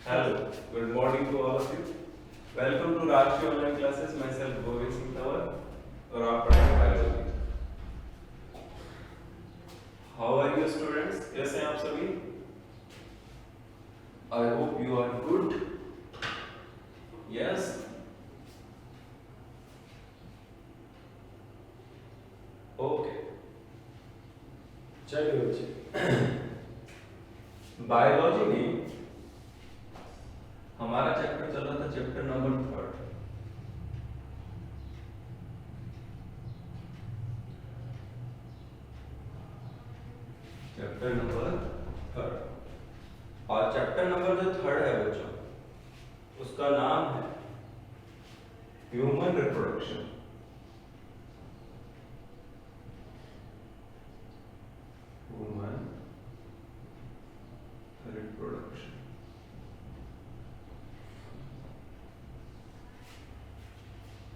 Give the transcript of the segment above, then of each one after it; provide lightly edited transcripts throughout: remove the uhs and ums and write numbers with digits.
Hello, good morning to all of you. Welcome to राष्ट्रीय online classes. myself Govind Singh Tanwar और आप पढ़ेंगे biology. How are you students? कैसे हैं आप सभी? I hope you are good. Yes. Okay. चलिए बच्चे. बायोलॉजी में हमारा चैप्टर चल रहा था चैप्टर नंबर 3. चैप्टर नंबर 3 और चैप्टर नंबर जो 3 है बच्चों, उसका नाम है ह्यूमन रिप्रोडक्शन. Human reproduction.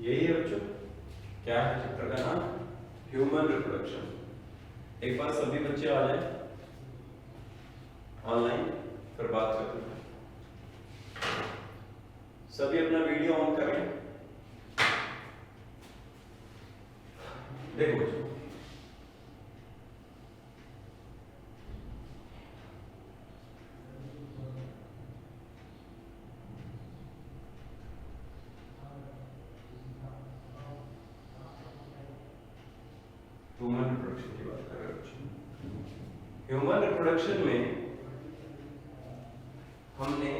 यही है बच्चों. क्या है चैप्टर का नाम? Human reproduction. एक बार सभी बच्चे आ जाएं ऑनलाइन, फिर बात करते हैं. सभी अपना वीडियो ऑन करें. देखो बच्चों, ह्यूमन रिप्रोडक्शन की बात कर रहे हैं बच्चों. ह्यूमन रिप्रोडक्शन में हमने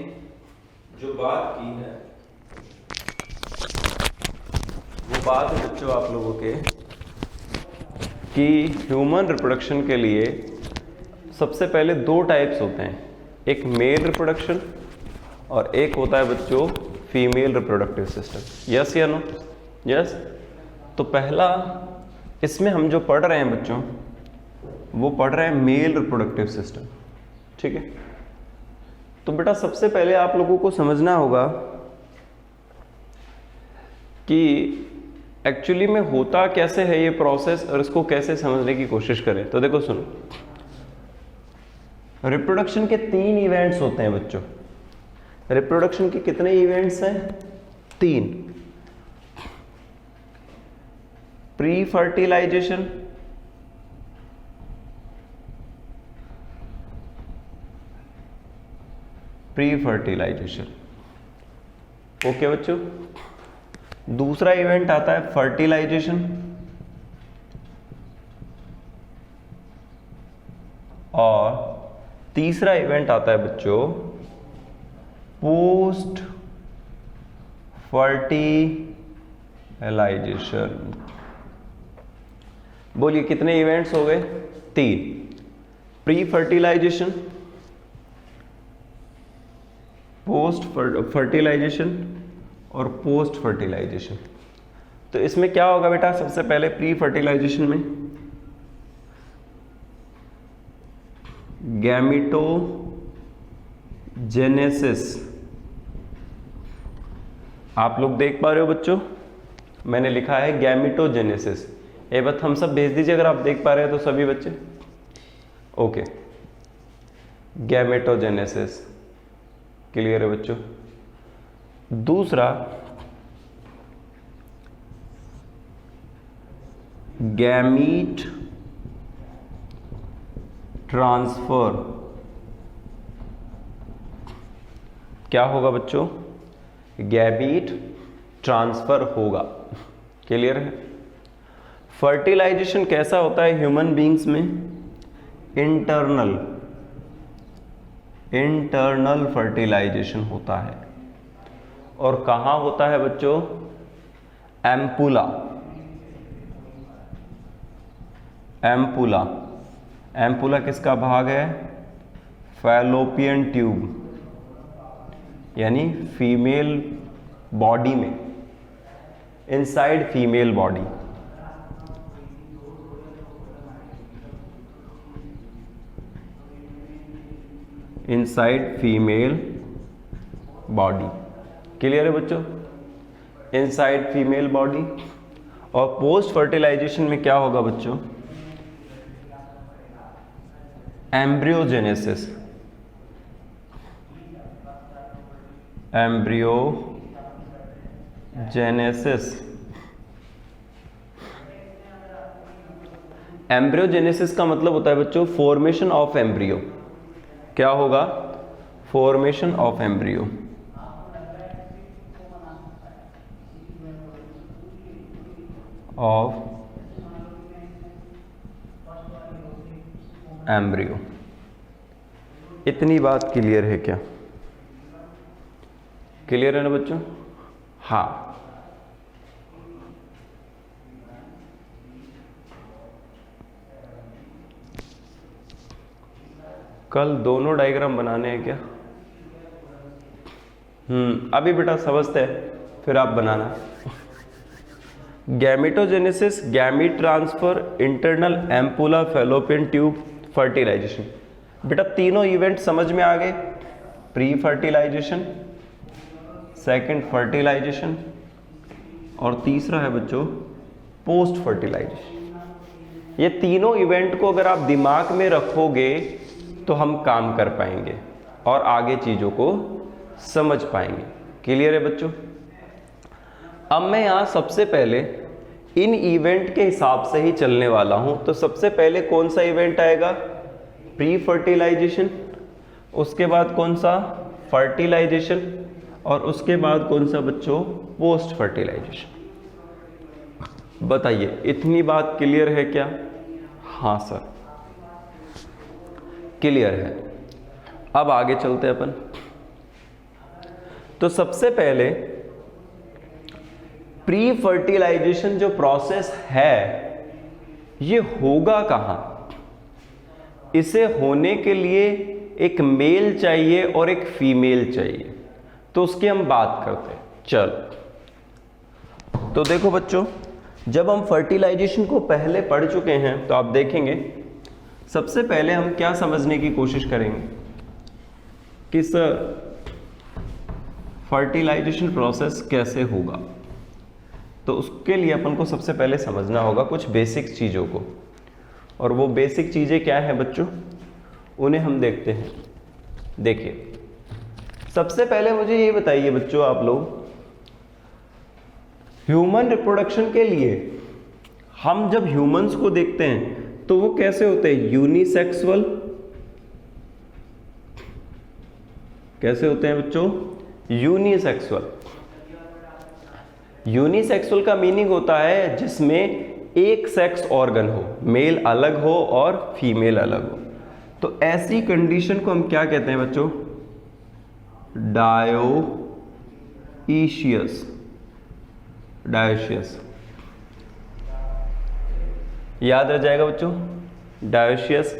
जो बात की है वो बात है बच्चों आप लोगों के कि ह्यूमन रिप्रोडक्शन के लिए सबसे पहले 2 टाइप्स होते हैं. एक मेल रिप्रोडक्शन और एक होता है बच्चों फीमेल रिप्रोडक्टिव सिस्टम. यस या नो? यस. तो पहला इसमें हम जो पढ़ रहे हैं बच्चों वो पढ़ रहे हैं मेल रिप्रोडक्टिव सिस्टम. ठीक है. तो बेटा सबसे पहले आप लोगों को समझना होगा कि एक्चुअली में होता कैसे है ये प्रोसेस और इसको कैसे समझने की कोशिश करें. तो देखो सुनो, रिप्रोडक्शन के 3 इवेंट्स होते हैं बच्चों. रिप्रोडक्शन के कितने इवेंट्स हैं? 3. प्री फर्टिलाइजेशन, ओके बच्चों. दूसरा इवेंट आता है फर्टिलाइजेशन और तीसरा इवेंट आता है बच्चों पोस्ट फर्टिलाइजेशन. बोलिए कितने इवेंट्स हो गए? 3. प्री फर्टिलाइजेशन, पोस्ट फर्टिलाइजेशन और पोस्ट फर्टिलाइजेशन. तो इसमें क्या होगा बेटा? सबसे पहले प्री फर्टिलाइजेशन में गैमेटोजेनेसिस. आप लोग देख पा रहे हो बच्चों, मैंने लिखा है गैमेटोजेनेसिस. ये बात हम सब भेज दीजिए अगर आप देख पा रहे हो तो सभी बच्चे. ओके. गैमेटोजेनेसिस क्लियर है बच्चों. दूसरा गैमीट ट्रांसफर. क्या होगा बच्चों? गैमीट ट्रांसफर होगा. क्लियर है. फर्टिलाइजेशन कैसा होता है ह्यूमन बीइंग्स में? इंटरनल फर्टिलाइजेशन होता है. और कहाँ होता है बच्चों? एम्पुला. एम्पुला किसका भाग है? फैलोपियन ट्यूब, यानी फीमेल बॉडी में, inside female body. Inside female body. Clear है बच्चों? Inside female body. और पोस्ट फर्टिलाइजेशन में क्या होगा बच्चों? एम्ब्रियोजेनेसिस. एम्ब्रियोजेनेसिस। एम्ब्रियोजेनेसिस का मतलब होता है बच्चों फॉर्मेशन ऑफ एम्ब्रियो। क्या होगा? Formation of embryo. Of embryo. इतनी बात क्लियर है क्या? क्लियर है ना बच्चों? हाँ। कल दोनों डायग्राम बनाने हैं क्या? अभी बेटा समझते हैं, फिर आप बनाना। Gametogenesis, gamete transfer, internal ampulla, Fallopian tube, fertilisation. बेटा तीनों इवेंट समझ में आ गए। प्री फर्टिलाइजेशन, सेकंड फर्टिलाइजेशन, और तीसरा है बच्चों पोस्ट फर्टिलाइजेशन। ये तीनों इवेंट को अगर आप दिमाग में रखोगे तो हम काम कर पाएंगे और आगे चीजों को समझ पाएंगे। क्लियर है बच्चों? अब मैं यहां सबसे पहले इन इवेंट के हिसाब से ही चलने वाला हूं। तो सबसे पहले कौन सा इवेंट आएगा? प्री फर्टिलाइजेशन, उसके बाद कौन सा? फर्टिलाइजेशन, और उसके बाद कौन सा बच्चों? Post fertilization. बताइए इतनी बात क्लियर है क्या? हाँ सर क्लियर है। अब आगे चलते हैं अपन। तो सबसे पहले प्री फर्टिलाइजेशन जो प्रोसेस है ये होगा कहां? इसे होने के लिए एक मेल चाहिए और एक फीमेल चाहिए। तो उसकी हम बात करते हैं। चलो तो देखो बच्चों, जब हम फर्टिलाइजेशन को पहले पढ़ चुके हैं तो आप देखेंगे सबसे पहले हम क्या समझने की कोशिश करेंगे कि सर फर्टिलाइजेशन प्रोसेस कैसे होगा। तो उसके लिए अपन को सबसे पहले समझना होगा कुछ बेसिक चीज़ों को, और वो बेसिक चीज़ें क्या हैं बच्चों, उन्हें हम देखते हैं। देखिए सबसे पहले मुझे ये बताइए बच्चों, आप लोग ह्यूमन रिप्रोडक्शन के लिए हम जब ह्यूमंस को देखते हैं तो वो कैसे होते हैं? यूनिसेक्सुअल। कैसे होते हैं बच्चों? यूनिसेक्सुअल। यूनिसेक्सुअल का मीनिंग होता है जिसमें एक सेक्स ऑर्गन हो, मेल अलग हो और फीमेल अलग हो। तो ऐसी कंडीशन को हम क्या कहते हैं बच्चों? डायोइशियस। डायोइशियस याद रह जाएगा बच्चों, डायोइशियस।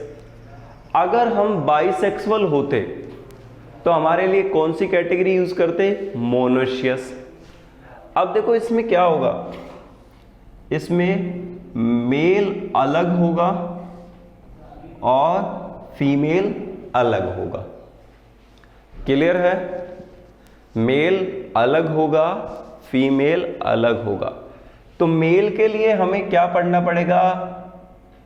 अगर हम बाइसेक्सुअल होते तो हमारे लिए कौन सी कैटेगरी यूज करते? मोनोशियस। अब देखो इसमें क्या होगा, इसमें मेल अलग होगा और फीमेल अलग होगा। क्लियर है? मेल अलग होगा, फीमेल अलग होगा। तो मेल के लिए हमें क्या पढ़ना पड़ेगा?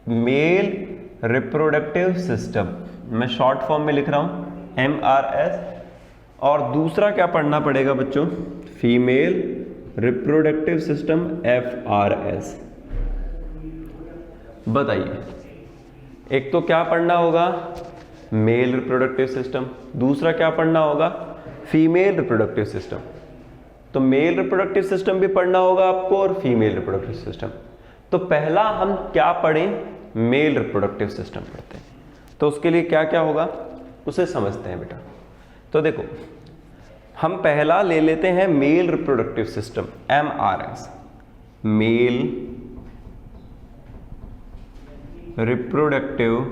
Male reproductive system. मैं शॉर्ट फॉर्म में लिख रहा हूं MRS। और दूसरा क्या पढ़ना पड़ेगा बच्चों? Female reproductive system FRS। बताइए एक तो क्या पढ़ना होगा? Male reproductive system. दूसरा क्या पढ़ना होगा? Female reproductive system. तो मेल रिप्रोडक्टिव सिस्टम भी पढ़ना होगा आपको और फीमेल रिप्रोडक्टिव सिस्टम। तो पहला हम क्या पढ़ें? मेल रिप्रोडक्टिव सिस्टम पढ़ते हैं। तो उसके लिए क्या क्या होगा उसे समझते हैं बेटा। तो देखो हम पहला ले लेते हैं male reproductive system MRS। Male reproductive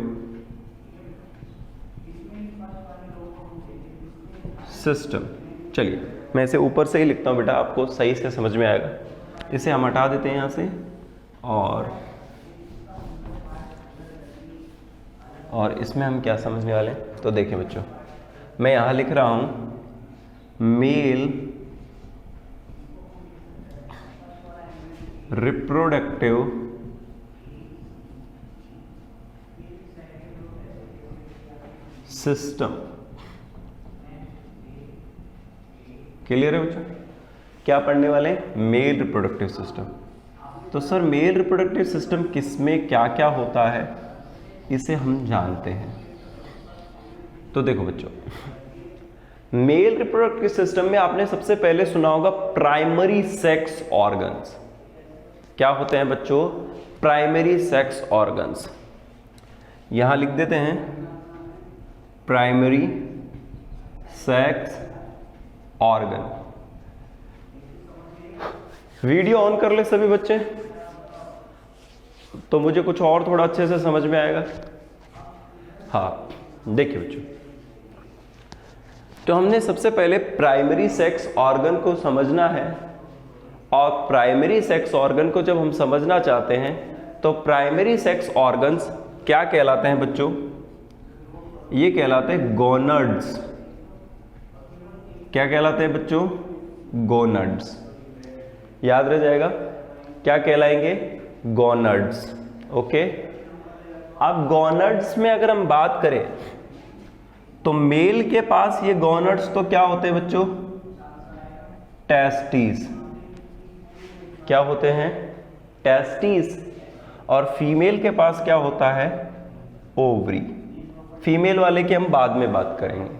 system. चलिए मैं इसे ऊपर से ही लिखता हूं बेटा, आपको सही से समझ में आएगा। इसे हम हटा देते हैं यहां से, और इसमें हम क्या समझने वाले हैं? तो देखिए बच्चों, मैं यहां लिख रहा हूं मेल रिप्रोडक्टिव सिस्टम। क्लियर है बच्चों? क्या पढ़ने वाले हैं? Male reproductive system. तो सर मेल रिप्रोडक्टिव सिस्टम किसमें क्या क्या होता है इसे हम जानते हैं। तो देखो बच्चों, मेल रिप्रोडक्टिव सिस्टम में आपने सबसे पहले सुना होगा प्राइमरी सेक्स ऑर्गन्स। क्या होते हैं बच्चों? Primary sex organs. यहां लिख देते हैं primary sex organ. Video on कर ले सभी बच्चे, तो मुझे कुछ और थोड़ा अच्छे से समझ में आएगा। हाँ देखिए बच्चों, तो हमने सबसे पहले प्राइमरी सेक्स ऑर्गन को समझना है, और प्राइमरी सेक्स ऑर्गन को जब हम समझना चाहते हैं तो प्राइमरी सेक्स ऑर्गन्स क्या कहलाते हैं बच्चों? ये कहलाते हैं गोनड्स। क्या कहलाते हैं बच्चों? गोनड्स। याद रह जाएगा, क्या कहलाएंगे? गोनड्स। ओके, अब गोनड्स में अगर हम बात करें तो मेल के पास ये गोनड्स तो क्या होते हैं बच्चों? टेस्टिस। क्या होते हैं? टेस्टिस। और फीमेल के पास क्या होता है? ओवरी। फीमेल वाले की हम बाद में बात करेंगे।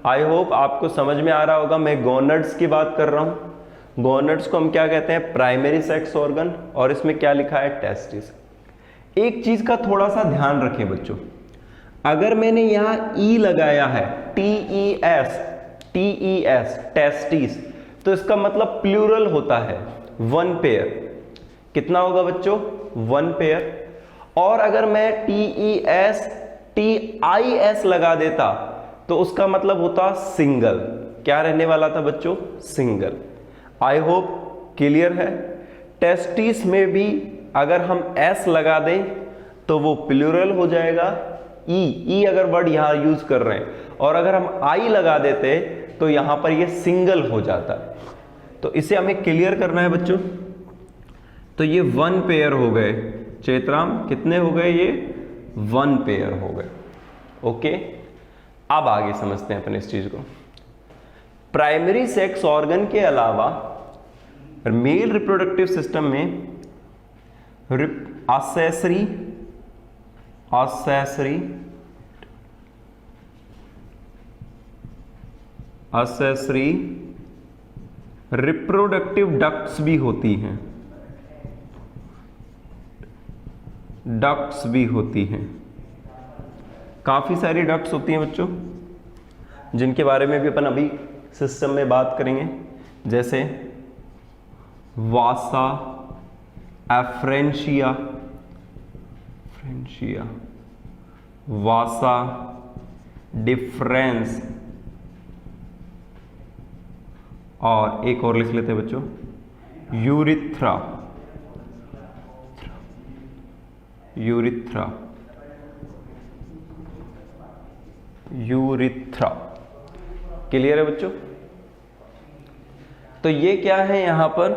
आई होप आपको समझ में आ रहा होगा, मैं गोनड्स की बात कर रहा हूं। गोनड्स को हम क्या कहते हैं? प्राइमरी सेक्स ऑर्गन, और इसमें क्या लिखा है? टेस्टिस। एक चीज का थोड़ा सा ध्यान रखें बच्चों, अगर मैंने यहां ई लगाया है, टीईएस, टेस्टिस, तो इसका मतलब प्लूरल होता है, वन पेयर। कितना होगा बच्चों? One pair. और अगर मैं टीआईएस लगा देता तो उसका मतलब होता सिंगल। क्या रहने वाला था बच्चों? सिंगल। आई होप क्लियर है। टेस्टिस में भी अगर हम एस लगा दें तो वो प्लूरल हो जाएगा, ई अगर वर्ड यहां यूज कर रहे हैं, और अगर हम आई लगा देते तो यहां पर ये सिंगल हो जाता। तो इसे हमें क्लियर करना है बच्चों। तो ये वन पेयर हो गए। चेतराम कितने हो गए? ये वन पेयर हो गए। ओके, अब आगे समझते हैं अपन इस चीज को। प्राइमरी सेक्स ऑर्गन के अलावा मेल रिप्रोडक्टिव सिस्टम में असेसरी रिप्रोडक्टिव डक्ट्स भी होती हैं। डक्ट्स भी होती हैं, काफी सारी डक्ट्स होती हैं बच्चों, जिनके बारे में भी अपन अभी सिस्टम में बात करेंगे। जैसे वासा, एफ्रेंशिया, वासा, डिफरेंस, और एक और लिख लेते हैं बच्चों, यूरिथ्रा। क्लियर है बच्चों? तो ये क्या है यहां पर?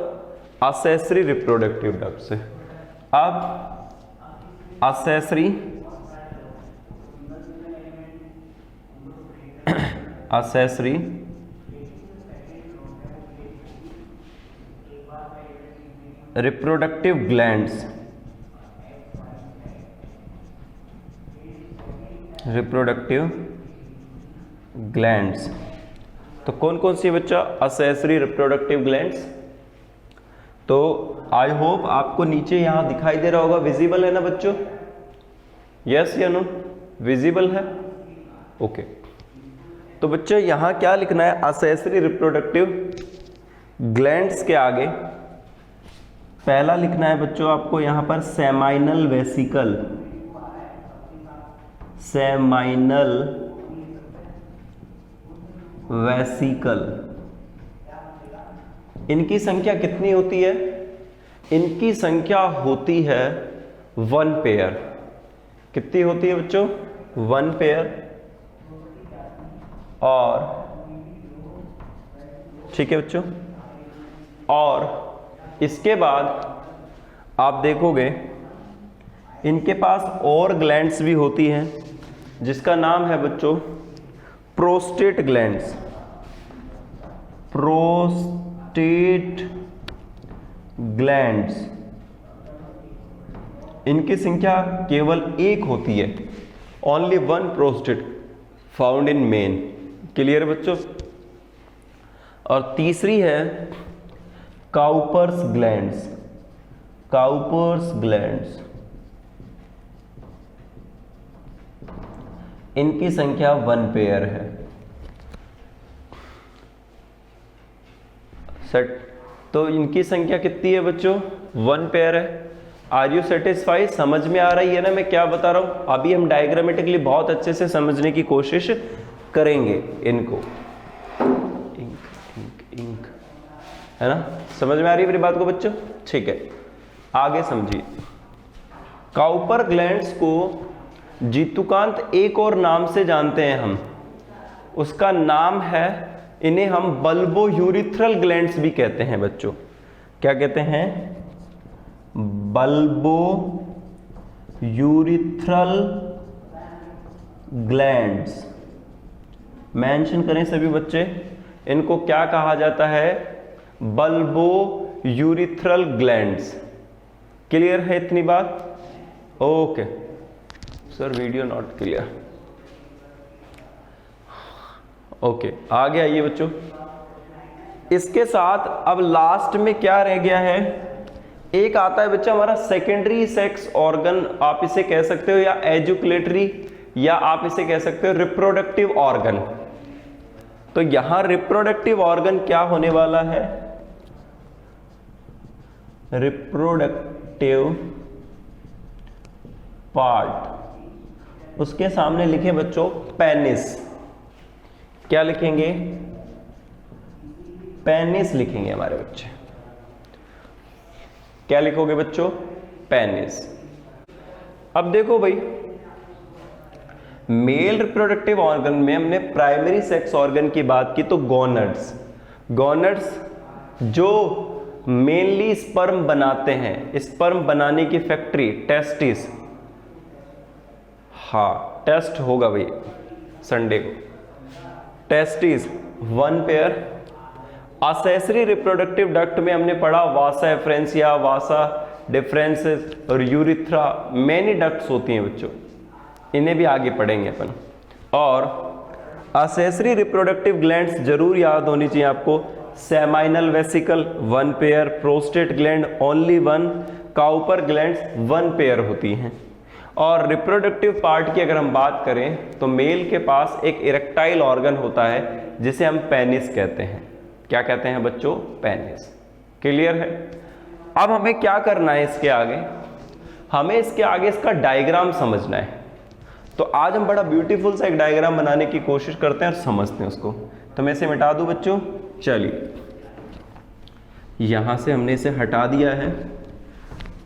असेसरी रिप्रोडक्टिव डक्ट्स है। अब असेसरी रिप्रोडक्टिव ग्लैंड्स, तो कौन कौन सी बच्चा? Accessory reproductive glands. तो आई होप आपको नीचे यहां दिखाई दे रहा होगा, विजिबल है ना बच्चों? यस या नो? विजिबल है? ओके। तो बच्चों यहां क्या लिखना है? असेसरी रिप्रोडक्टिव ग्लैंड्स के आगे पहला लिखना है बच्चों आपको यहां पर सेमाइनल वेसिकल। इनकी संख्या कितनी होती है? इनकी संख्या होती है वन पेयर। कितनी होती है बच्चों? One pair. और ठीक है बच्चों, और इसके बाद आप देखोगे इनके पास और ग्लैंड्स भी होती हैं, जिसका नाम है बच्चों प्रोस्टेट ग्लैंड्स, प्रोस्टेट ग्लैंड्स, इनकी संख्या केवल एक होती है, only one prostate found in main. Clear बच्चों? और तीसरी है काउपर्स ग्लैंड्स, काउपर्स ग्लैंड्स, इनकी संख्या 1 पेयर है। सेट? तो इनकी संख्या कितनी है बच्चों? 1 पेयर है। Are you satisfied? समझ में आ रही है ना मैं क्या बता रहा हूं? अभी हम डायग्रामेटिकली बहुत अच्छे से समझने की कोशिश करेंगे इनको। इंक इंक इंक, है ना? समझ में आ रही है मेरी बात को बच्चों? ठीक है, आगे समझिए। काउपर ग्लैंड्स को जीतुकांत एक और नाम से जानते हैं हम, उसका नाम है, इन्हें हम बल्बो यूरिथ्रल ग्लैंड्स भी कहते हैं बच्चों। क्या कहते हैं? Bulbo urethral glands. मेंशन करें सभी बच्चे, इनको क्या कहा जाता है? Bulbo urethral glands. क्लियर है इतनी बात? Okay sir, video not clear. Okay, आगे आइए बच्चों। इसके साथ अब लास्ट में क्या रह गया है? एक आता है बच्चा हमारा सेकेंडरी सेक्स ऑर्गन, आप इसे कह सकते हो, या एजुकुलेटरी, या आप इसे कह सकते हो रिप्रोडक्टिव ऑर्गन। तो यहां रिप्रोडक्टिव ऑर्गन क्या होने वाला है? रिप्रोडक्टिव पार्ट, उसके सामने लिखे बच्चों पेनिस। क्या लिखेंगे? पेनिस लिखेंगे हमारे बच्चे। क्या लिखोगे बच्चों? पेनिस। अब देखो भाई, मेल रिप्रोडक्टिव ऑर्गन में हमने प्राइमरी सेक्स ऑर्गन की बात की, तो गोनड्स, गोनड्स जो मेनली स्पर्म बनाते हैं, स्पर्म बनाने की फैक्ट्री टेस्टिस। हाँ, टेस्ट होगा भाई संडे को। Testis 1 pair. Accessory reproductive duct में हमने पढ़ा वासा एफ्रेंसिया, वासा डिफरेंसेस और यूरिथ्रा, मैनी डक्ट्स होती हैं बच्चों, इन्हें भी आगे पढ़ेंगे अपन। और असेसरी रिप्रोडक्टिव ग्लैंड्स जरूर याद होनी चाहिए आपको। Seminal vesicle 1 pair, prostate gland only 1, Cowper glands 1 pair होती हैं। और रिप्रोडक्टिव पार्ट की अगर हम बात करें तो मेल के पास एक इरेक्टाइल ऑर्गन होता है जिसे हम पेनिस कहते हैं। क्या कहते हैं बच्चों? पेनिस। क्लियर है? अब हमें क्या करना है इसके आगे? हमें इसके आगे इसका डायग्राम समझना है। तो आज हम बड़ा ब्यूटीफुल सा एक डायग्राम बनाने की कोशिश करते हैं और समझते हैं उसको। तो मैं इसे मिटा दूं बच्चों? चलिए, यहां से हमने इसे हटा दिया है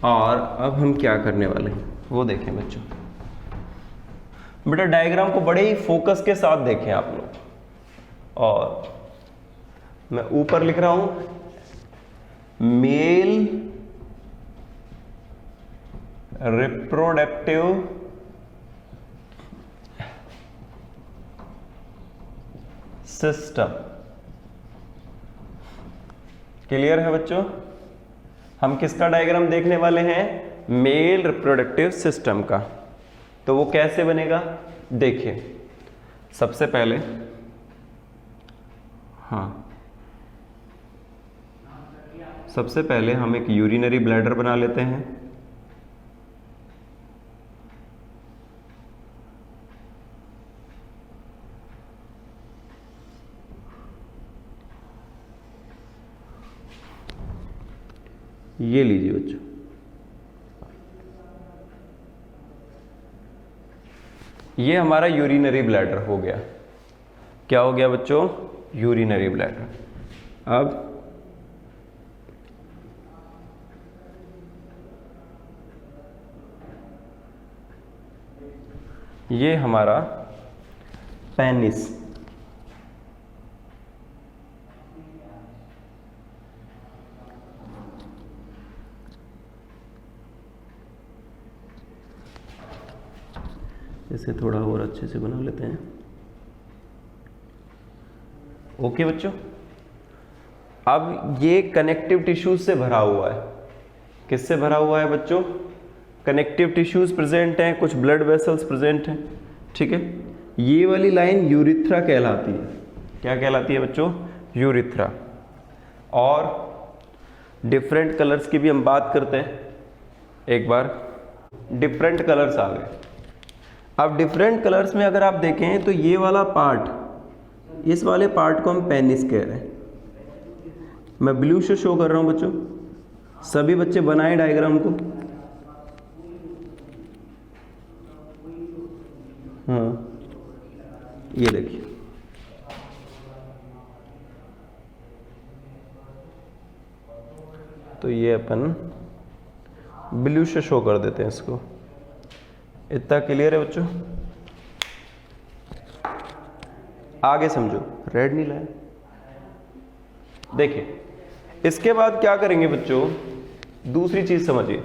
और अब हम क्या करने वाले हैं वो देखें बच्चों। बेटा डायग्राम को बड़े ही फोकस के साथ देखें आप लोग। और मैं ऊपर लिख रहा हूं मेल रिप्रोडक्टिव सिस्टम। क्लियर है बच्चों? हम किसका डायग्राम देखने वाले हैं? मेल रिप्रोडक्टिव सिस्टम का। तो वो कैसे बनेगा देखिए। सबसे पहले सबसे पहले हम एक यूरिनरी ब्लैडर बना लेते हैं। ये लीजिए बच्चों, ये हमारा यूरिनरी ब्लैडर हो गया। क्या हो गया बच्चों? Urinary bladder. अब ये हमारा पेनिस। इसे थोड़ा और अच्छे से बना लेते हैं। ओके बच्चों, अब ये कनेक्टिव टिश्यूज से भरा हुआ है। किससे भरा हुआ है बच्चों? कनेक्टिव टिश्यूज प्रेजेंट हैं, कुछ ब्लड वेसल्स प्रेजेंट हैं, ठीक है। ये वाली लाइन यूरिथ्रा कहलाती है। क्या कहलाती है बच्चों? यूरिथ्रा। और डिफरेंट कलर्स की भी हम बात करते हैं। एक बार डिफरेंट कलर्स आ गए। अब डिफरेंट कलर्स में अगर आप देखें तो ये वाला पार्ट, इस वाले पार्ट को हम पेनिस कह रहे हैं। मैं ब्लू से शो कर रहा हूं बच्चों, सभी बच्चे बनाए डायग्राम को। हाँ, ये देखिए, तो ये अपन ब्लू से शो कर देते हैं इसको। इतना क्लियर है बच्चों? आगे समझो, रेड नहीं लाया। देखिए, इसके बाद क्या करेंगे बच्चों, दूसरी चीज समझिए।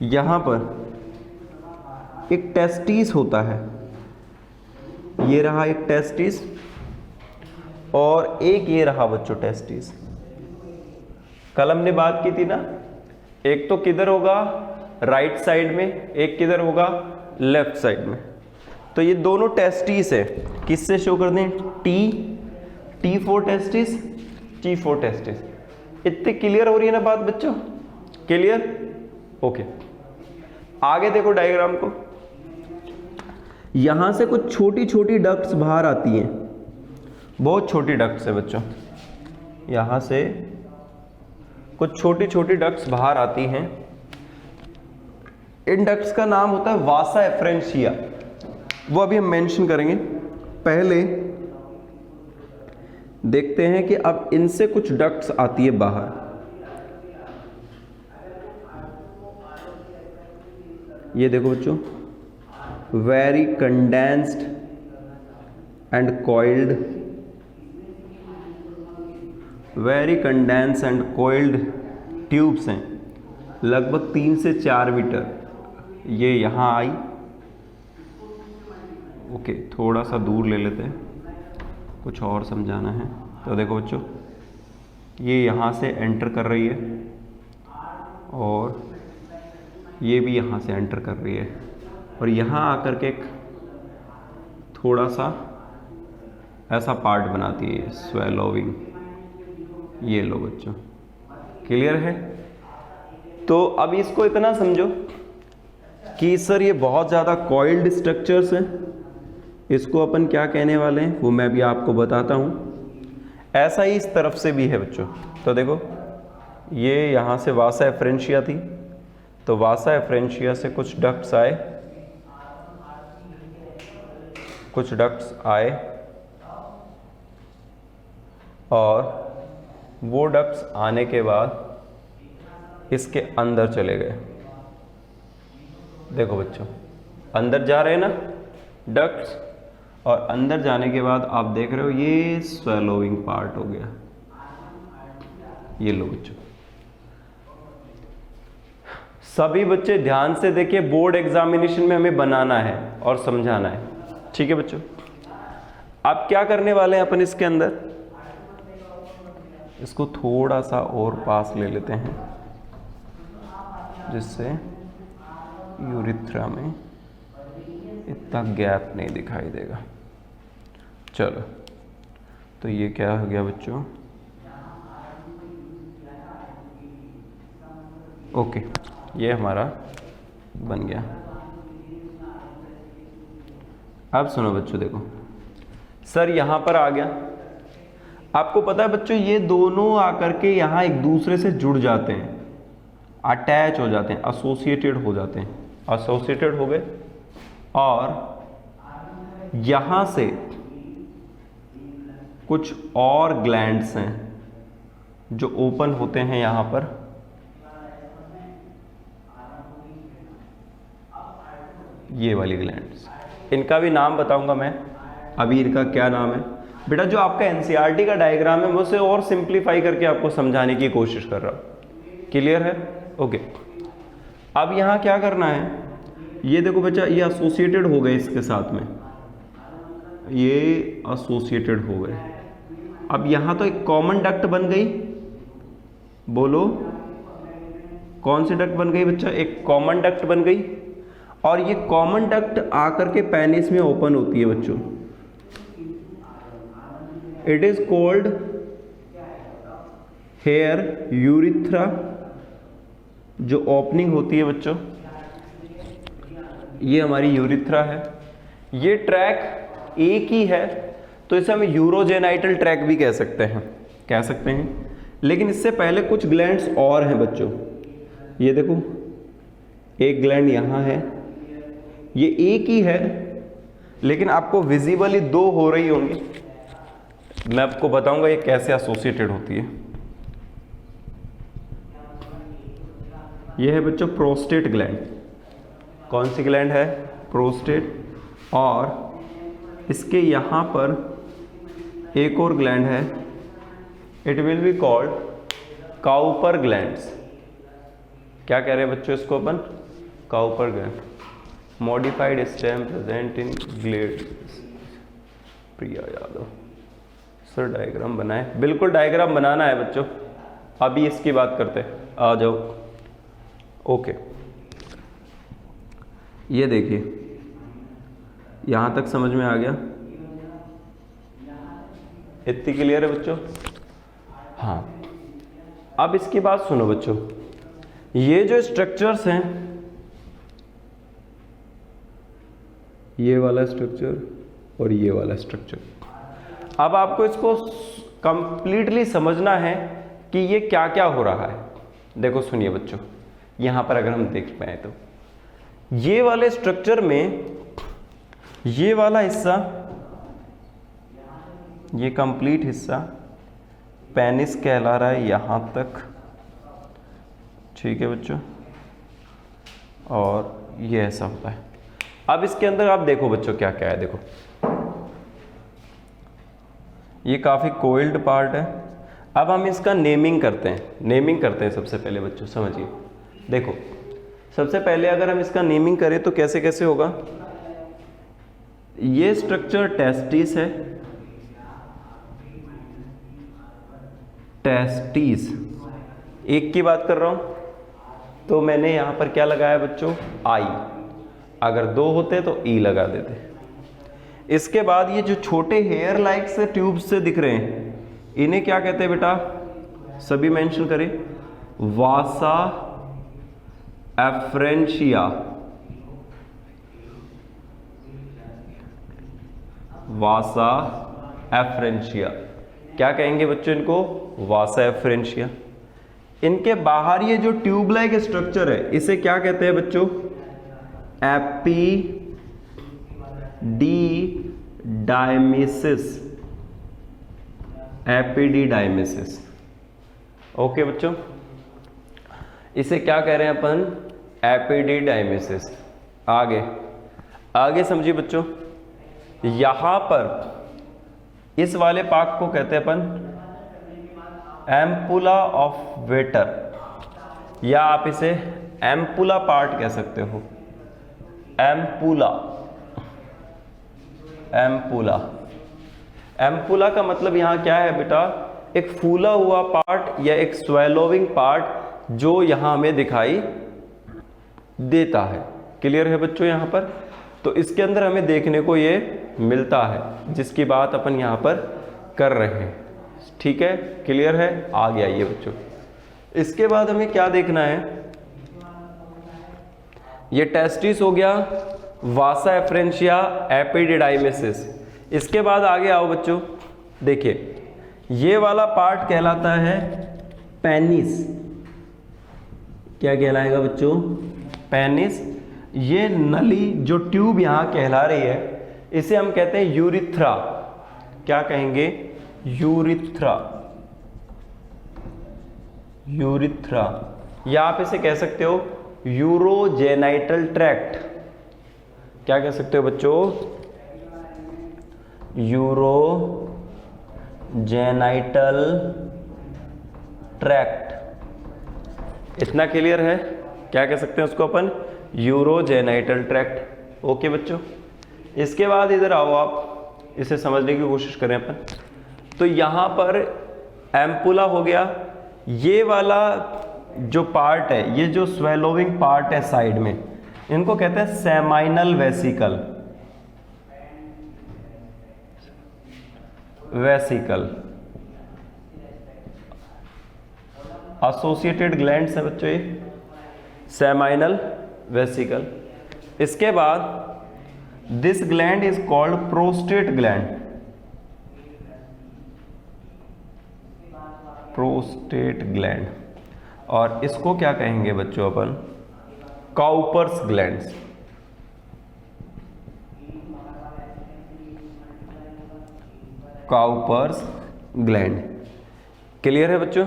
यहां पर एक टेस्टिस होता है, ये रहा एक टेस्टिस, और एक ये रहा बच्चों टेस्टिस। कल हमने बात की थी ना, एक तो किधर होगा? राइट साइड में, एक किधर होगा? लेफ्ट साइड में। तो ये दोनों टेस्टिस है, किससे शो कर दें? T for testis, T for testis. इतनी क्लियर हो रही है ना बात बच्चों? क्लियर? ओके, आगे देखो डायग्राम को। यहां से कुछ छोटी छोटी डक्ट्स बाहर आती हैं, बहुत छोटी डक्ट्स है बच्चों। यहां से कुछ छोटी छोटी डक्ट्स बाहर आती हैं। इन डक्ट्स का नाम होता है वासा एफ्रेंशिया, वो अभी हम मेंशन करेंगे। पहले देखते हैं कि अब इनसे कुछ डक्ट्स आती है बाहर। ये देखो बच्चों, very condensed and coiled, very condense and coiled tubes हैं, लगभग 3 से 4 मीटर। ये यहाँ आई। ओके, थोड़ा सा दूर ले लेते हैं, कुछ और समझाना है। तो देखो बच्चों, ये यहाँ से एंटर कर रही है और ये भी यहाँ से एंटर कर रही है, और यहाँ आकर के एक थोड़ा सा ऐसा पार्ट बनाती है, स्वेलोविंग। ये लो बच्चों, क्लियर है? तो अब इसको इतना समझो कि सर ये बहुत ज़्यादा कॉइल्ड स्ट्रक्चर्स हैं, इसको अपन क्या कहने वाले हैं वो मैं भी आपको बताता हूँ। ऐसा ही इस तरफ से भी है बच्चों। तो देखो, ये यहाँ से वासा एफ्रेंशिया थी, तो वासा एफ्रेंशिया से कुछ डक्ट्स आए, कुछ डक्ट्स आए, और वो डक्ट्स आने के बाद इसके अंदर चले गए। देखो बच्चों, अंदर जा रहे हैं ना डक्ट्स, और अंदर जाने के बाद आप देख रहे हो ये स्वेलोइंग पार्ट हो गया। ये लो बच्चों, सभी बच्चे ध्यान से देखिए, बोर्ड एग्जामिनेशन में हमें बनाना है और समझाना है, ठीक है बच्चों? अब क्या करने वाले हैं अपन इसके अंदर, इसको थोड़ा सा और पास ले लेते हैं, जिससे यूरिथ्रा में इतना गैप नहीं दिखाई देगा। चलो, तो ये क्या हो गया बच्चों? ओके, ये हमारा बन गया। अब सुनो बच्चों, देखो सर यहां पर आ गया। आपको पता है बच्चों, ये दोनों आकर के यहां एक दूसरे से जुड़ जाते हैं, अटैच हो जाते हैं, एसोसिएटेड हो जाते हैं। एसोसिएटेड हो गए, और यहां से कुछ और ग्लैंड्स हैं जो ओपन होते हैं यहां पर। ये वाली ग्लैंड्स, इनका भी नाम बताऊंगा मैं अभी, इनका क्या नाम है बेटा। जो आपका एनसीईआरटी का डायग्राम है, मैं उसे और सिंप्लीफाई करके आपको समझाने की कोशिश कर रहा हूं। क्लियर है? ओके, अब यहां क्या करना है, ये देखो बच्चा, ये एसोसिएटेड हो गए इसके साथ में, ये एसोसिएटेड हो गए। अब यहां तो एक कॉमन डक्ट बन गई, बोलो कौन सी डक्ट बन गई बच्चा? एक कॉमन डक्ट बन गई, और ये कॉमन डक्ट आकर के पेनिस में ओपन होती है बच्चों। It is called here urethra. जो ओपनिंग होती है बच्चों, ये हमारी यूरिथ्रा है। ये ट्रैक एक ही है, तो इसे हम यूरोजेनाइटल ट्रैक भी कह सकते हैं, लेकिन इससे पहले कुछ ग्लैंड्स और हैं बच्चों। ये देखो, एक ग्लैंड यहां है, ये एक ही है, लेकिन आपको विजिबली दो हो रही होंगी। मैं आपको बताऊंगा ये कैसे एसोसिएटेड होती है। ये है बच्चों प्रोस्टेट ग्लैंड। कौन सी ग्लैंड है? प्रोस्टेट। और इसके यहां पर एक और ग्लैंड है, it will be called Cowper glands. क्या कह रहे हैं बच्चों इसको अपन? Cowper gland. Modified stem present in gland. Priya Yadav sir diagram बनाए। बिल्कुल डायग्राम बनाना है बच्चों, अभी इसकी बात करते हैं, आ जाओ। ओके, ये देखिए यहां तक समझ में आ गया? इतनी क्लियर है बच्चों? हाँ, अब इसकी बात सुनो बच्चों। ये जो स्ट्रक्चर्स हैं, ये वाला स्ट्रक्चर और ये वाला स्ट्रक्चर, अब आपको इसको कंप्लीटली समझना है कि ये क्या क्या हो रहा है। देखो सुनिए बच्चों, यहां पर अगर हम देख पाए तो ये वाले स्ट्रक्चर में ये वाला हिस्सा, ये कंप्लीट हिस्सा पेनिस कहला रहा है यहां तक, ठीक है बच्चों, और ये ऐसा होता है। अब इसके अंदर आप देखो बच्चों क्या क्या है। देखो ये काफी कोइल्ड पार्ट है। अब हम इसका नेमिंग करते हैं। सबसे पहले बच्चों समझिए, देखो सबसे पहले अगर हम इसका नेमिंग करें तो कैसे कैसे होगा। ये स्ट्रक्चर टेस्टिस है, टेस्टिस एक की बात कर रहा हूं, तो मैंने यहां पर क्या लगाया बच्चों? आई। अगर दो होते तो ई लगा देते। इसके बाद ये जो छोटे हेयर लाइक से ट्यूब्स से दिख रहे हैं, इन्हें क्या कहते हैं बेटा? सभी मेंशन करें। वासा एफ्रेंशिया। वासा एफ्रेंशिया क्या कहेंगे बच्चों इनको? वासा एफ्रेंशिया। इनके बाहर ये जो ट्यूब लाइक स्ट्रक्चर है, इसे क्या कहते हैं बच्चों? एपिडिडाइमिसिस। एपिडिडाइमिसिस। ओके बच्चों, इसे क्या कह रहे हैं अपन? एपिडिडाइमिसिस। आगे समझिए बच्चों, यहां पर इस वाले पार्ट को कहते हैं अपन एम्पुला ऑफ वेटर, या आप इसे एम्पुला पार्ट कह सकते हो। एम्पुला का मतलब यहां क्या है बेटा? एक फूला हुआ पार्ट या एक स्वेलोविंग पार्ट जो यहां हमें दिखाई देता है। क्लियर है बच्चों यहां पर? तो इसके अंदर हमें देखने को ये मिलता है, जिसकी बात अपन यहां पर कर रहे हैं। ठीक है, क्लियर है? आगे आइए बच्चों। इसके बाद हमें क्या देखना है? ये टेस्टिस हो गया, वासा एफ्रेंशिया, एपिडिडाइमिसिस। इसके बाद आगे आओ बच्चों, देखिए ये वाला पार्ट कहलाता है पेनिस। क्या कहलाएगा बच्चों? पेनिस। ये नली जो ट्यूब यहां कहला रही है, इसे हम कहते हैं यूरिथ्रा। क्या कहेंगे? यूरिथ्रा। या आप इसे कह सकते हो यूरोजेनाइटल ट्रैक्ट। क्या कह सकते हो बच्चों? Urogenital tract. इतना क्लियर है? क्या कह सकते हैं उसको अपन? Urogenital tract. ओके बच्चों, इसके बाद इधर आओ, आप इसे समझने की कोशिश करें अपन। तो यहां पर एम्पुला हो गया। ये वाला जो पार्ट है, ये जो स्वेलोविंग पार्ट है साइड में, इनको कहते हैं सेमाइनल वेसिकल। एसोसिएटेड ग्लैंड्स है बच्चों ये, सेमाइनल वेसिकल। इसके बाद this gland is called prostate gland. Prostate gland, और इसको क्या कहेंगे बच्चों अपन? Cowper's glands. Cowper's gland. Clear है बच्चों?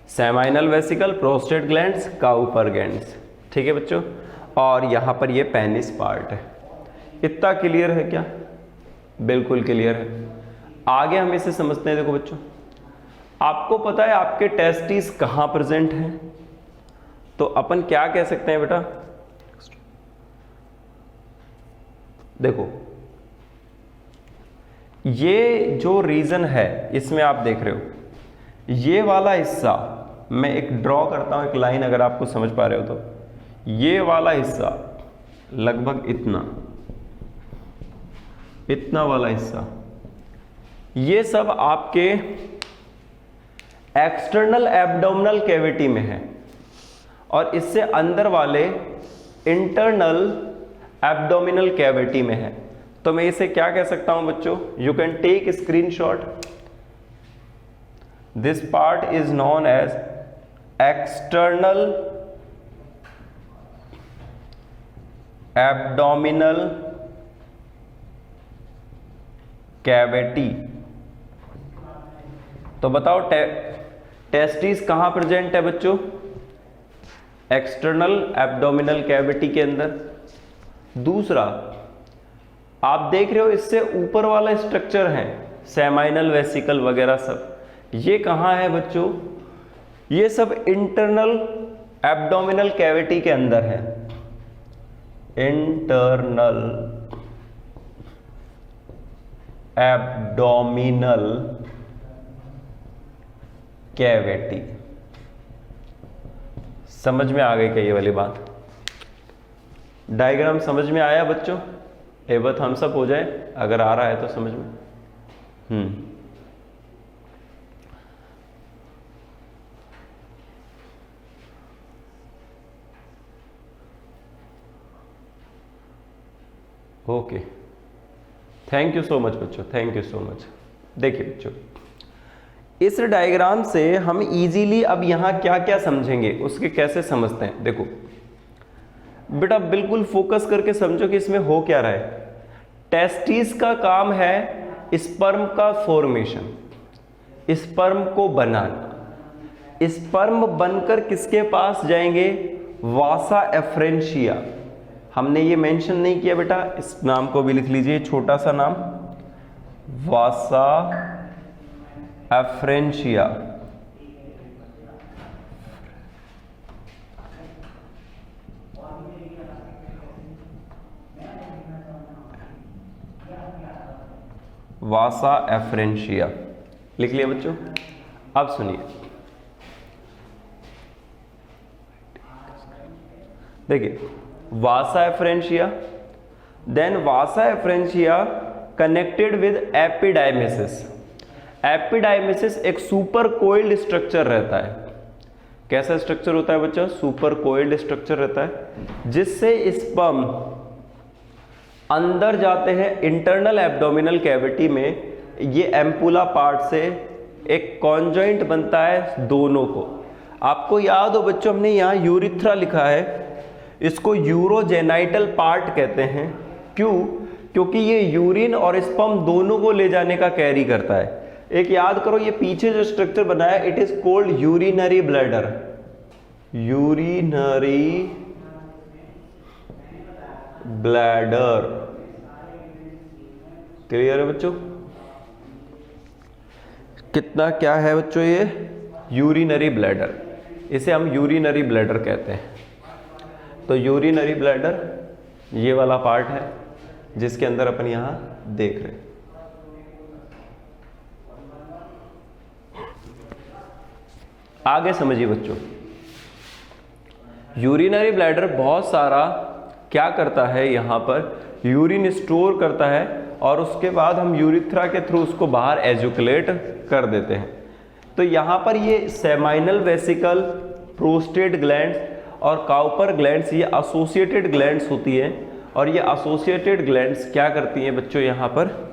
Seminal vesicle, prostate glands, Cowper glands. ठीक है बच्चों, और यहां पर ये पेनिस पार्ट है। इतना क्लियर है क्या? बिल्कुल क्लियर है। आगे हम इसे समझते हैं। देखो बच्चों, आपको पता है आपके टेस्टिस कहां प्रेजेंट हैं? तो अपन क्या कह सकते हैं बेटा? देखो, ये जो रीजन है इसमें आप देख रहे हो, ये वाला हिस्सा मैं एक ड्रॉ करता हूं, एक लाइन, अगर आपको समझ पा रहे हो तो ये वाला हिस्सा लगभग इतना वाला हिस्सा, ये सब आपके एक्सटर्नल एब्डोमिनल कैविटी में है, और इससे अंदर वाले इंटरनल एब्डोमिनल कैविटी में है। तो मैं इसे क्या कह सकता हूं बच्चों? You can take screenshot. This part is known as external abdominal cavity. तो बताओ टेस्टिस कहां प्रेजेंट है बच्चों? एक्सटर्नल एब्डोमिनल कैविटी के अंदर। दूसरा, आप देख रहे हो इससे ऊपर वाला स्ट्रक्चर है सेमाइनल वेसिकल वगैरह सब, ये कहां है बच्चों? ये सब इंटरनल एब्डोमिनल कैविटी के अंदर है। Internal abdominal cavity. समझ में आ गई क्या ये वाली बात? डायग्राम समझ में आया बच्चों? एक बार थम्स अप हो जाए अगर आ रहा है तो समझ में। Okay, thank you so much बच्चों, थैंक यू सो मच। देखिए बच्चों, इस डायग्राम से हम इजीली अब यहां क्या क्या समझेंगे उसके कैसे समझते हैं। देखो बेटा, बिल्कुल फोकस करके समझो कि इसमें हो क्या रहा है। टेस्टिस का काम है स्पर्म का फॉर्मेशन, स्पर्म को बनाना। स्पर्म बनकर किसके पास जाएंगे? वासा एफ्रेंशिया। हमने ये मेंशन नहीं किया बेटा, इस नाम को भी लिख लीजिए, छोटा सा नाम, वासा एफ्रेंशिया। वासा एफ्रेंशिया लिख लिया बच्चों। अब सुनिए, देखिए vasa efferentia, then vasa efferentia connected with epididymis. Epididymis एक सुपर कोइल्ड स्ट्रक्चर रहता है। कैसा स्ट्रक्चर होता है बच्चों? सुपर कोइल्ड स्ट्रक्चर रहता है, जिससे स्पर्म अंदर जाते हैं इंटरनल एब्डोमिनल कैविटी में। ये एम्पुला पार्ट से एक कॉन्जॉइंट बनता है दोनों को। आपको याद हो बच्चों, हमने यहाँ यूरिथ्रा लिखा है, इसको यूरोजेनाइटल पार्ट कहते हैं। क्यों? क्योंकि ये यूरिन और स्पर्म दोनों को ले जाने का कैरी करता है। एक याद करो, ये पीछे जो स्ट्रक्चर बनाया, it is called urinary bladder. Urinary bladder. Clear है बच्चों? कितना क्या है बच्चों ये? Urinary bladder. इसे हम यूरिनरी ब्लैडर कहते हैं। तो यूरिनरी ब्लैडर ये वाला पार्ट है जिसके अंदर अपन यहां देख रहे हैं। आगे समझिए बच्चों, यूरिनरी ब्लैडर बहुत सारा क्या करता है, यहाँ पर यूरिन स्टोर करता है और उसके बाद हम यूरिथ्रा के थ्रू उसको बाहर एजुकुलेट कर देते हैं। तो यहाँ पर ये सेमाइनल वेसिकल, प्रोस्टेट ग्लैंड्स और काउपर ग्लैंड्स ये एसोसिएटेड ग्लैंड्स होती हैं और ये एसोसिएटेड ग्लैंड्स क्या करती हैं बच्चों, यहाँ पर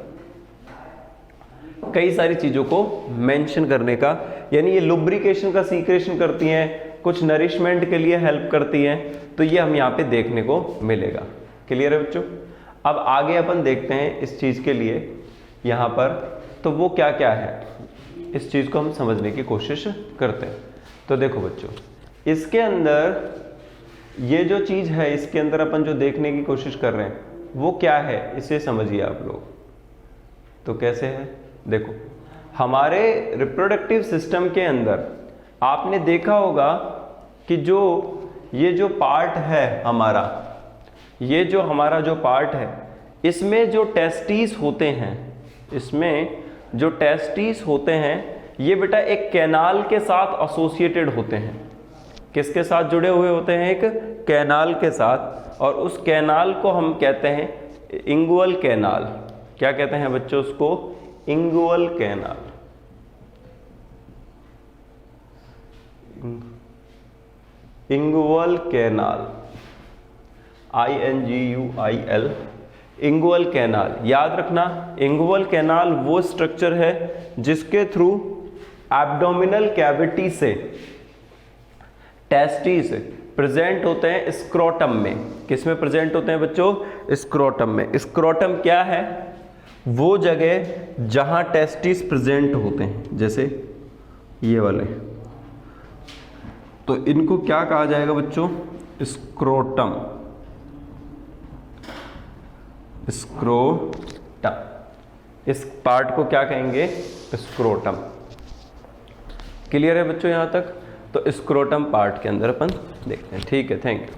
कई सारी चीज़ों को मेंशन करने का, यानी ये लुब्रिकेशन का सीक्रेशन करती हैं, कुछ नरिशमेंट के लिए हेल्प करती हैं, तो ये हम यहाँ पे देखने को मिलेगा। क्लियर है बच्चों? अब आगे अपन देखते हैं इस चीज़ के लिए यहाँ पर, तो वो क्या क्या है, इस चीज़ को हम समझने की कोशिश करते हैं। तो देखो बच्चों, इसके अंदर ये जो चीज़ है, इसके अंदर अपन जो देखने की कोशिश कर रहे हैं वो क्या है, इसे समझिए आप लोग। तो कैसे है, देखो हमारे रिप्रोडक्टिव सिस्टम के अंदर आपने देखा होगा कि ये जो पार्ट है हमारा, ये जो हमारा जो पार्ट है, इसमें जो टेस्टिस होते हैं, इसमें जो टेस्टिस होते हैं ये बेटा एक कैनाल के साथ एसोसिएटेड होते हैं। किसके साथ जुड़े हुए होते हैं? एक कैनाल के साथ, और उस कैनाल को हम कहते हैं इंगुअल कैनाल। क्या कहते हैं बच्चों उसको? Inguinal canal. Inguinal canal, INGUIL, inguinal canal. याद रखना, इंगुअल कैनाल वो स्ट्रक्चर है जिसके थ्रू एब्डोमिनल कैविटी से टेस्टिस प्रेजेंट होते हैं स्क्रोटम में। किस में प्रेजेंट होते हैं बच्चों? स्क्रोटम में। स्क्रोटम क्या है? वो जगह जहां टेस्टिस प्रेजेंट होते हैं, जैसे ये वाले, तो इनको क्या कहा जाएगा बच्चों? स्क्रोटम। स्क्रोटम, इस पार्ट को क्या कहेंगे? स्क्रोटम। क्लियर है बच्चों यहां तक? तो स्क्रोटम पार्ट के अंदर अपन देखते हैं। ठीक है, थैंक यू।